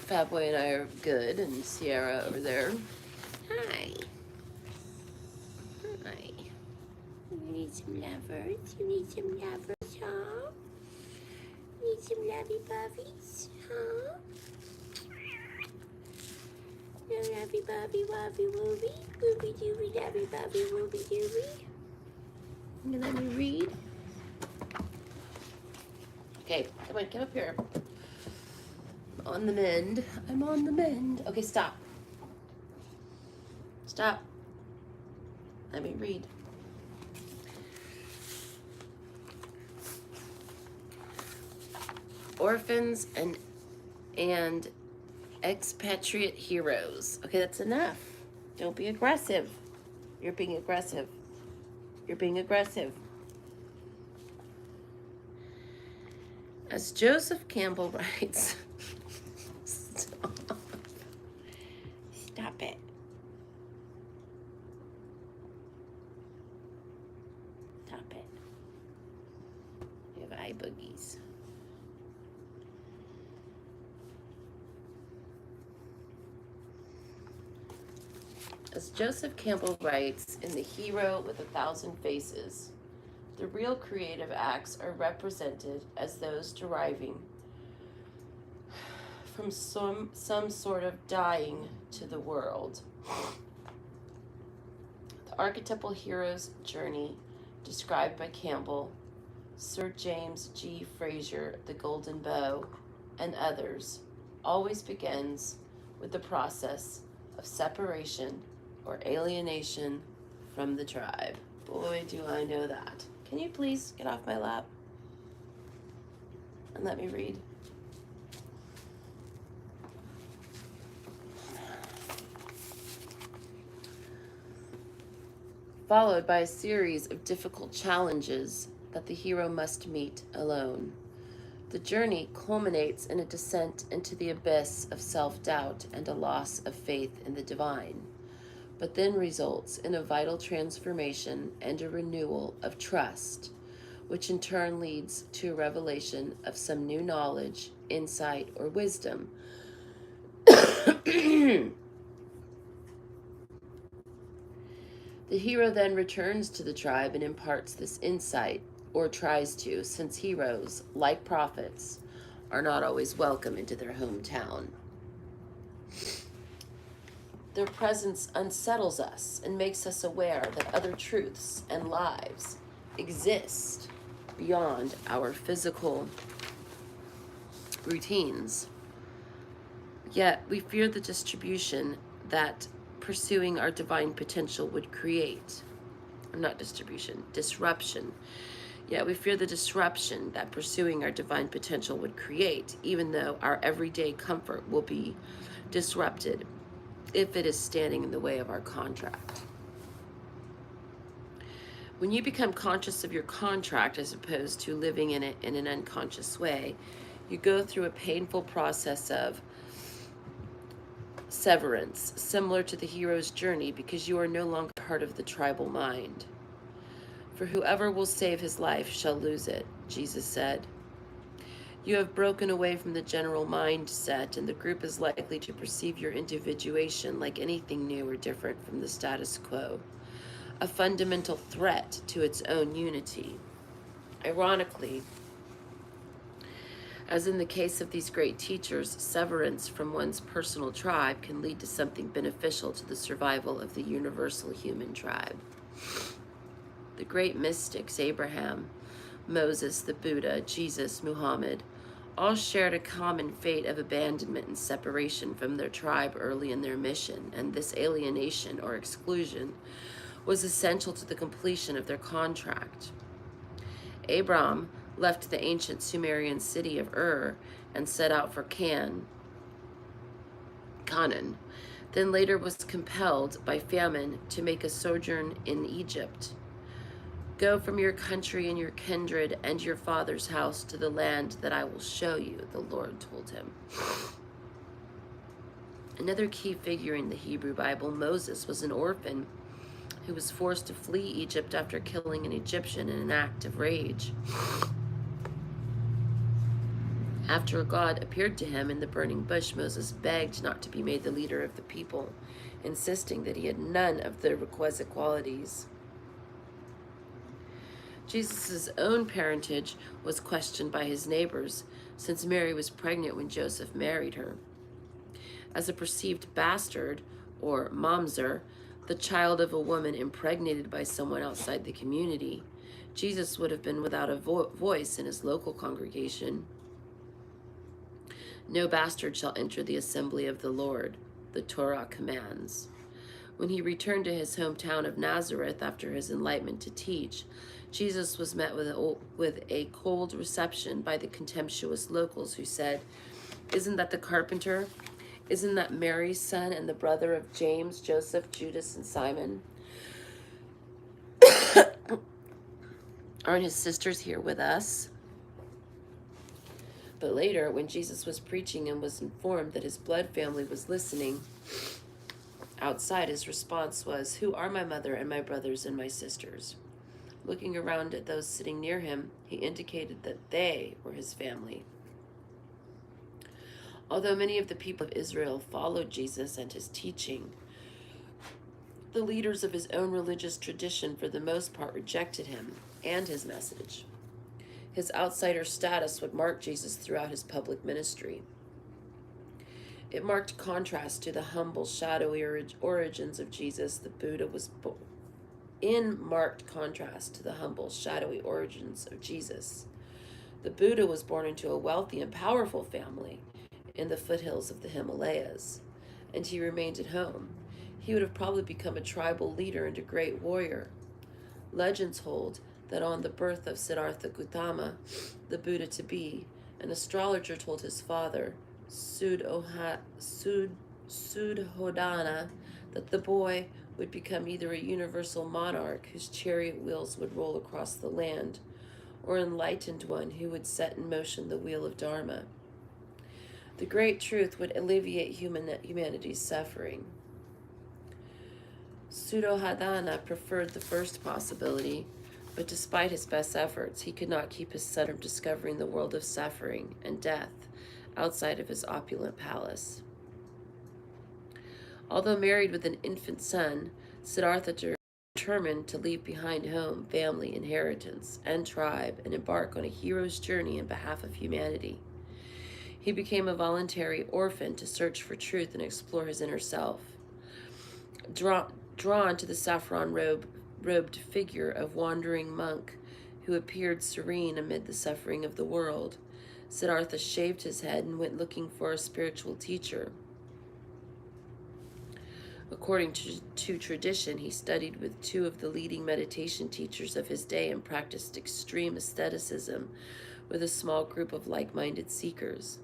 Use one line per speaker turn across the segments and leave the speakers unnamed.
Fat Boy and I are good, and Sierra over there. Hi. Hi. You need some lovers? You need some lovers, huh? You need some lovey bubbies, huh? No lovey bubby wobby wooby. Wooby dooby lovey bubby wooby dooby. You let me read? Okay, come on, come up here. I'm on the mend. I'm on the mend. Okay, stop. Stop. Let me read. Orphans and expatriate heroes. Okay, that's enough. Don't be aggressive. You're being aggressive. You're being aggressive. As Joseph Campbell writes, stop. Stop it. Stop it. You have eye boogies. As Joseph Campbell writes in The Hero with a Thousand Faces, the real creative acts are represented as those deriving from some sort of dying to the world. The archetypal hero's journey described by Campbell, Sir James G. Frazer, The Golden Bough, and others always begins with the process of separation or alienation from the tribe. Boy, do I know that. Can you please get off my lap and let me read? Followed by a series of difficult challenges that the hero must meet alone. The journey culminates in a descent into the abyss of self-doubt and a loss of faith in the divine, but then results in a vital transformation and a renewal of trust, which in turn leads to a revelation of some new knowledge, insight, or wisdom. The hero then returns to the tribe and imparts this insight, or tries to, since heroes, like prophets, are not always welcome into their hometown. Their presence unsettles us and makes us aware that other truths and lives exist beyond our physical routines. Yet we fear the distribution that pursuing our divine potential would create. Not distribution, disruption. Yet we fear the disruption that pursuing our divine potential would create, even though our everyday comfort will be disrupted if it is standing in the way of our contract. When you become conscious of your contract as opposed to living in it in an unconscious way, you go through a painful process of severance, similar to the hero's journey, because you are no longer part of the tribal mind. For whoever will save his life shall lose it, Jesus said. You have broken away from the general mindset, and the group is likely to perceive your individuation like anything new or different from the status quo, a fundamental threat to its own unity. Ironically, as in the case of these great teachers, severance from one's personal tribe can lead to something beneficial to the survival of the universal human tribe. The great mystics, Abraham, Moses, the Buddha, Jesus, Muhammad, all shared a common fate of abandonment and separation from their tribe early in their mission, and this alienation or exclusion was essential to the completion of their contract. Abram left the ancient Sumerian city of Ur and set out for Canaan, then later was compelled by famine to make a sojourn in Egypt. Go from your country and your kindred and your father's house to the land that I will show you, the Lord told him. Another key figure in the Hebrew Bible, Moses, was an orphan who was forced to flee Egypt after killing an Egyptian in an act of rage. After God appeared to him in the burning bush, Moses begged not to be made the leader of the people, insisting that he had none of the requisite qualities. Jesus' own parentage was questioned by his neighbors, since Mary was pregnant when Joseph married her. As a perceived bastard, or mamzer, the child of a woman impregnated by someone outside the community, Jesus would have been without a voice in his local congregation. No bastard shall enter the assembly of the Lord, the Torah commands. When he returned to his hometown of Nazareth after his enlightenment to teach, Jesus was met with a cold reception by the contemptuous locals who said, "Isn't that the carpenter? Isn't that Mary's son and the brother of James, Joseph, Judas, and Simon? Aren't his sisters here with us?" But later, when Jesus was preaching and was informed that his blood family was listening outside, his response was, "Who are my mother and my brothers and my sisters?" Looking around at those sitting near him, he indicated that they were his family. Although many of the people of Israel followed Jesus and his teaching, the leaders of his own religious tradition for the most part rejected him and his message. His outsider status would mark Jesus throughout his public ministry. It marked contrast to the humble, shadowy origins of Jesus. The Buddha was in marked contrast to the humble, shadowy origins of Jesus. The Buddha was born into a wealthy and powerful family in the foothills of the Himalayas, and he remained at home. He would have probably become a tribal leader and a great warrior. Legends hold that on the birth of Siddhartha Gautama, the Buddha to be, an astrologer told his father, Sudhodana, that the boy would become either a universal monarch whose chariot wheels would roll across the land, or enlightened one who would set in motion the wheel of Dharma. The great truth would alleviate humanity's suffering. Sudhodana preferred the first possibility, but despite his best efforts, he could not keep his son from discovering the world of suffering and death outside of his opulent palace. Although married with an infant son, Siddhartha determined to leave behind home, family, inheritance, and tribe, and embark on a hero's journey in behalf of humanity. He became a voluntary orphan to search for truth and explore his inner self. Drawn to the saffron-robed figure of wandering monk who appeared serene amid the suffering of the world, Siddhartha shaved his head and went looking for a spiritual teacher. According to tradition, he studied with two of the leading meditation teachers of his day and practiced extreme asceticism with a small group of like-minded seekers.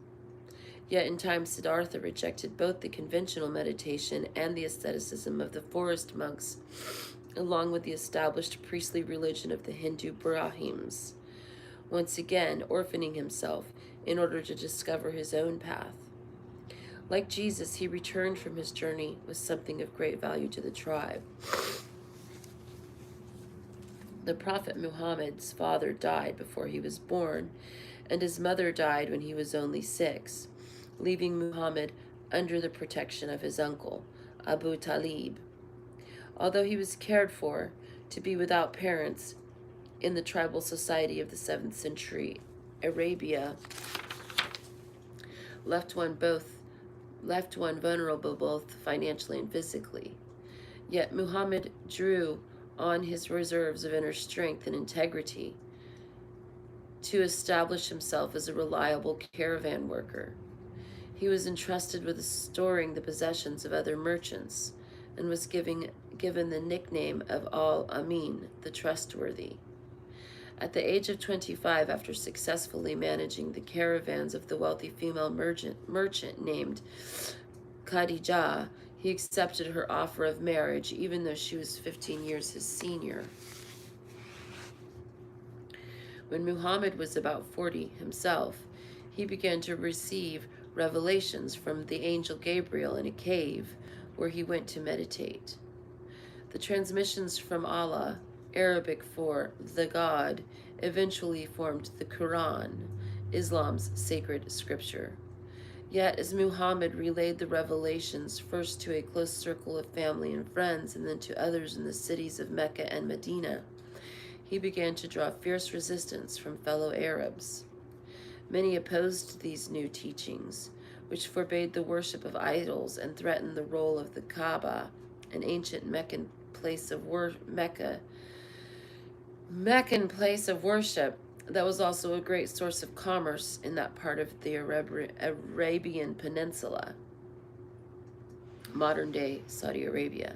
Yet in time, Siddhartha rejected both the conventional meditation and the asceticism of the forest monks, along with the established priestly religion of the Hindu Brahmins, once again orphaning himself in order to discover his own path. Like Jesus, he returned from his journey with something of great value to the tribe. The Prophet Muhammad's father died before he was born, and his mother died when he was only 6, leaving Muhammad under the protection of his uncle, Abu Talib. Although he was cared for, to be without parents in the tribal society of the 7th century Arabia left one vulnerable both financially and physically. Yet Muhammad drew on his reserves of inner strength and integrity to establish himself as a reliable caravan worker. He was entrusted with storing the possessions of other merchants and was given the nickname of Al-Amin, the trustworthy. At the age of 25, after successfully managing the caravans of the wealthy female merchant named Khadijah, he accepted her offer of marriage, even though she was 15 years his senior. When Muhammad was about 40 himself, he began to receive revelations from the angel Gabriel in a cave where he went to meditate. The transmissions from Allah, Arabic for the God, eventually formed the Quran, Islam's sacred scripture. Yet, as Muhammad relayed the revelations first to a close circle of family and friends and then to others in the cities of Mecca and Medina, he began to draw fierce resistance from fellow Arabs. Many opposed these new teachings, which forbade the worship of idols and threatened the role of the Kaaba, an ancient Meccan place of worship that was also a great source of commerce in that part of the Arabian Peninsula, modern-day Saudi Arabia.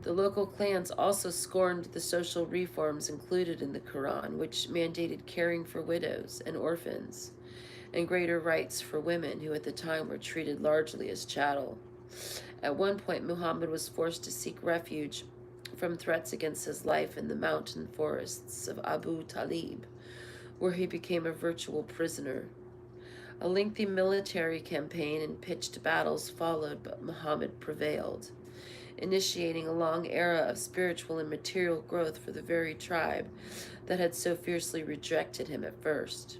The local clans also scorned the social reforms included in the Quran, which mandated caring for widows and orphans, and greater rights for women who at the time were treated largely as chattel. At one point, Muhammad was forced to seek refuge from threats against his life in the mountain forests of Abu Talib, where he became a virtual prisoner. A lengthy military campaign and pitched battles followed, but Muhammad prevailed, initiating a long era of spiritual and material growth for the very tribe that had so fiercely rejected him at first.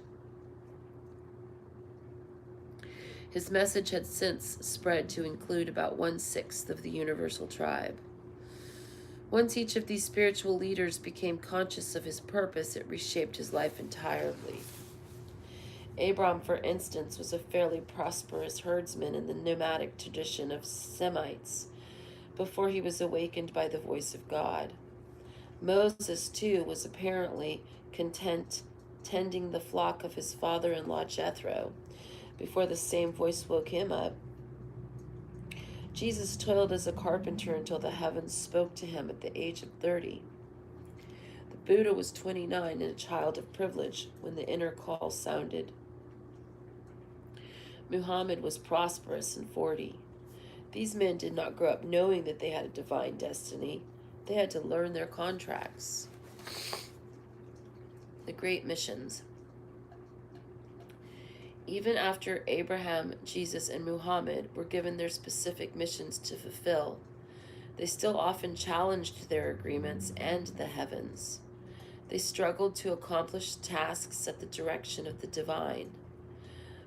His message had since spread to include about 1/6 of the universal tribe. Once each of these spiritual leaders became conscious of his purpose, it reshaped his life entirely. Abram, for instance, was a fairly prosperous herdsman in the nomadic tradition of Semites before he was awakened by the voice of God. Moses, too, was apparently content tending the flock of his father-in-law Jethro before the same voice woke him up. Jesus toiled as a carpenter until the heavens spoke to him at the age of 30. The Buddha was 29 and a child of privilege when the inner call sounded. Muhammad was prosperous and 40. These men did not grow up knowing that they had a divine destiny. They had to learn their contracts. The Great Missions. Even after Abraham, Jesus, and Muhammad were given their specific missions to fulfill, they still often challenged their agreements and the heavens. They struggled to accomplish tasks at the direction of the divine,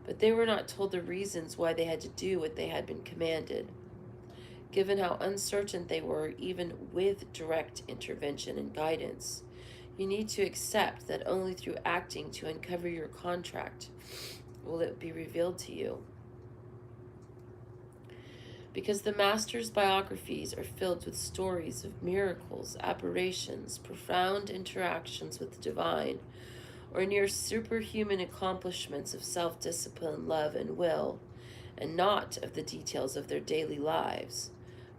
but they were not told the reasons why they had to do what they had been commanded. Given how uncertain they were, even with direct intervention and guidance, you need to accept that only through acting to uncover your contract will it be revealed to you. Because the Master's biographies are filled with stories of miracles, apparitions, profound interactions with the divine, or near superhuman accomplishments of self-discipline, love, and will, and not of the details of their daily lives,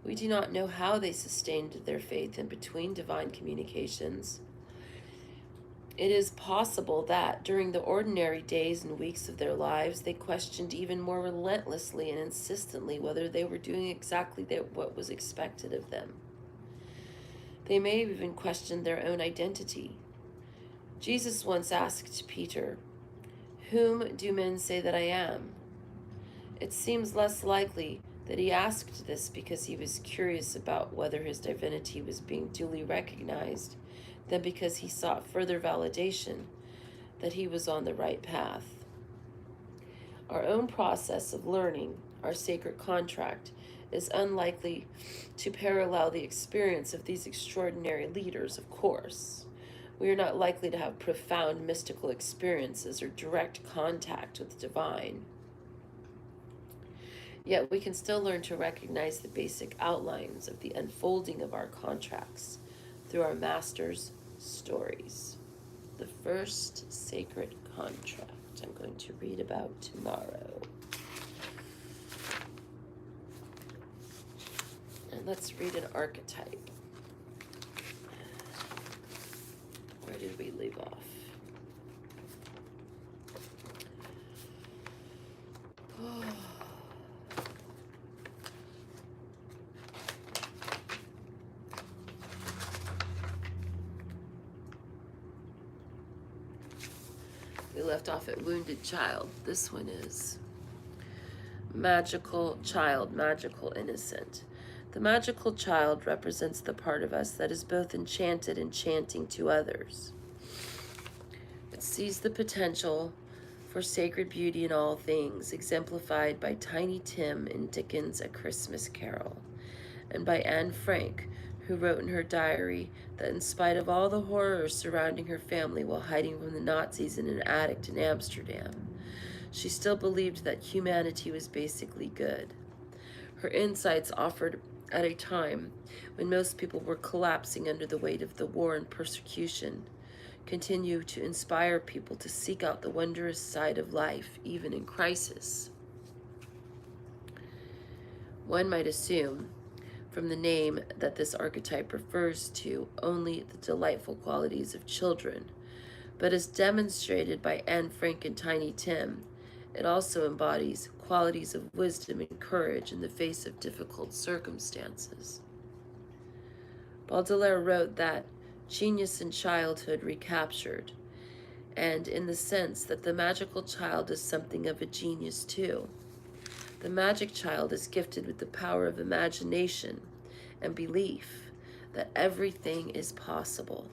we do not know how they sustained their faith in between divine communications. It is possible that during the ordinary days and weeks of their lives, they questioned even more relentlessly and insistently whether they were doing exactly what was expected of them. They may have even questioned their own identity. Jesus once asked Peter, "Whom do men say that I am?" It seems less likely that he asked this because he was curious about whether his divinity was being duly recognized than because he sought further validation that he was on the right path. Our own process of learning our sacred contract is unlikely to parallel the experience of these extraordinary leaders, of course. We are not likely to have profound mystical experiences or direct contact with the divine. Yet we can still learn to recognize the basic outlines of the unfolding of our contracts through our Master's stories. The first sacred contract I'm going to read about tomorrow. And let's read an archetype. Where did we leave off? Oh. We left off at Wounded Child. This one is Magical Child, Magical Innocent. The magical child represents the part of us that is both enchanted and enchanting to others. It sees the potential for sacred beauty in all things, exemplified by Tiny Tim in Dickens' A Christmas Carol, and by Anne Frank, who wrote in her diary that in spite of all the horrors surrounding her family while hiding from the Nazis in an attic in Amsterdam, she still believed that humanity was basically good. Her insights, offered at a time when most people were collapsing under the weight of the war and persecution, continue to inspire people to seek out the wondrous side of life, even in crisis. One might assume, from the name, that this archetype refers to only the delightful qualities of children, but as demonstrated by Anne Frank and Tiny Tim, it also embodies qualities of wisdom and courage in the face of difficult circumstances. Baudelaire wrote that genius in childhood recaptured, and in the sense that the magical child is something of a genius too. The magic child is gifted with the power of imagination and belief that everything is possible.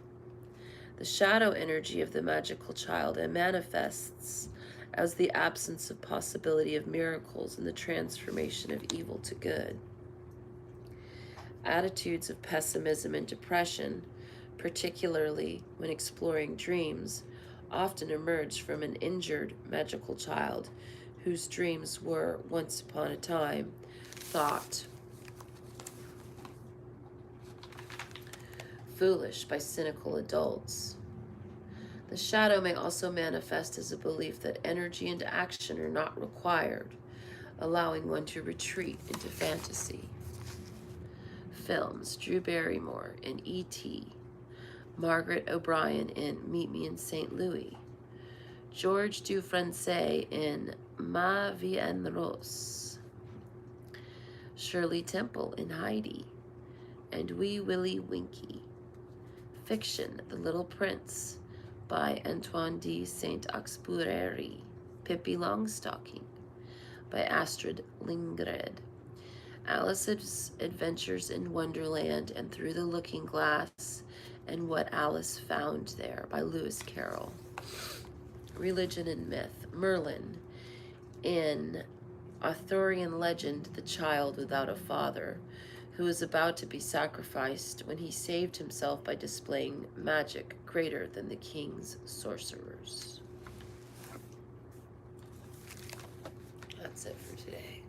The shadow energy of the magical child manifests as the absence of possibility of miracles and the transformation of evil to good. Attitudes of pessimism and depression, particularly when exploring dreams, often emerge from an injured magical child whose dreams were, once upon a time, thought foolish by cynical adults. The shadow may also manifest as a belief that energy and action are not required, allowing one to retreat into fantasy. Films: Drew Barrymore in E.T., Margaret O'Brien in Meet Me in St. Louis, George Dufresne in Ma Vie en Rose, Shirley Temple in Heidi, and Wee Willie Winkie. Fiction: The Little Prince by Antoine de Saint-Exupéry, Pippi Longstocking by Astrid Lindgren, Alice's Adventures in Wonderland and Through the Looking Glass, and What Alice Found There by Lewis Carroll. Religion and myth: Merlin in Arthurian legend, the child without a father, who was about to be sacrificed when he saved himself by displaying magic greater than the king's sorcerers. That's it for today.